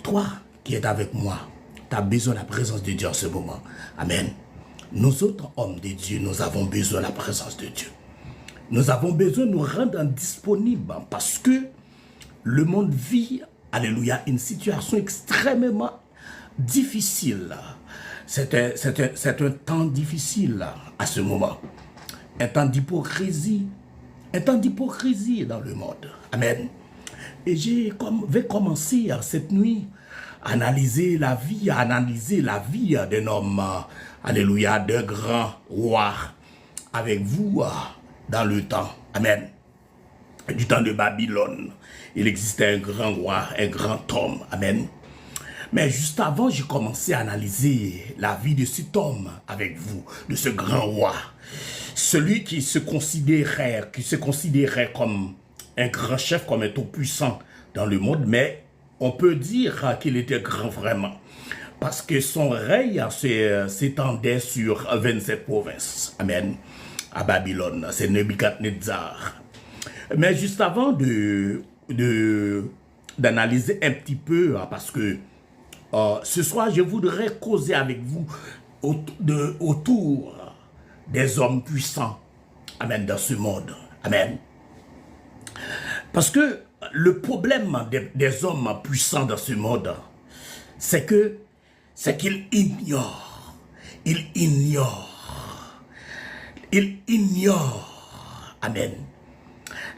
toi qui es avec moi, tu as besoin de la présence de Dieu en ce moment. Amen. Nous autres hommes de Dieu, nous avons besoin de la présence de Dieu. Nous avons besoin de nous rendre disponibles parce que le monde vit, alléluia, une situation extrêmement difficile. C'est un temps difficile à ce moment. Un temps d'hypocrisie. Un temps d'hypocrisie dans le monde. Amen. Et je vais commencer cette nuit à analyser la vie d'un homme, alléluia, d'un grand roi avec vous dans le temps. Amen. Du temps de Babylone, il existait un grand roi, un grand homme. Amen. Mais juste avant, j'ai commencé à analyser la vie de cet homme avec vous, de ce grand roi. Celui qui se considérait comme un grand chef, comme un tout-puissant dans le monde, mais on peut dire qu'il était grand vraiment. Parce que son règne s'étendait sur 27 provinces. Amen. À Babylone, c'est Nebuchadnezzar. Mais juste avant d'analyser un petit peu, parce que ce soir, je voudrais causer avec vous autour des hommes puissants. Amen, dans ce monde. Amen. Parce que le problème des hommes puissants dans ce monde, c'est qu'ils ignorent. Ils ignorent. Amen.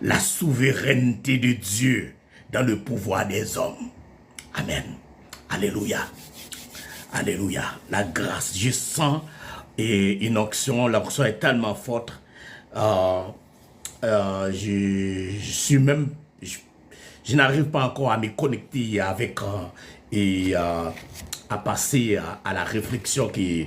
La souveraineté de Dieu dans le pouvoir des hommes. Amen. Alléluia. Alléluia. La grâce, je sens une onction. L'onction est tellement forte. Je n'arrive pas encore à me connecter avec et à passer à la réflexion que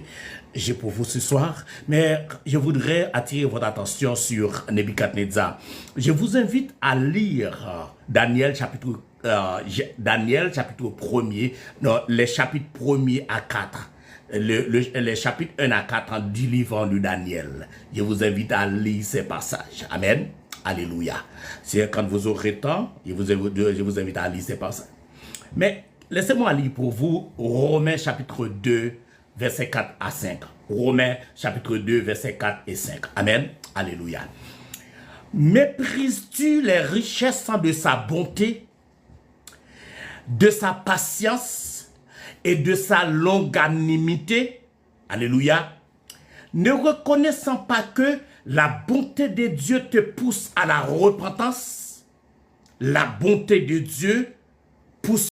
j'ai pour vous ce soir, mais je voudrais attirer votre attention sur Nebuchadnezzar. Je vous invite à lire Daniel chapitre 1er, non, les chapitres 1er à 4. Les chapitres 1 à 4 du livre de Daniel. Je vous invite à lire ces passages. Amen. Alléluia. C'est quand vous aurez temps, je vous invite à lire ces passages. Mais laissez-moi lire pour vous Romains chapitre 2, versets 4 à 5. Romains chapitre 2, versets 4 et 5. Amen. Alléluia. Méprises-tu les richesses de sa bonté, de sa patience et de sa longanimité? Alléluia. Ne reconnaissant pas que la bonté de Dieu te pousse à la repentance, la bonté de Dieu pousse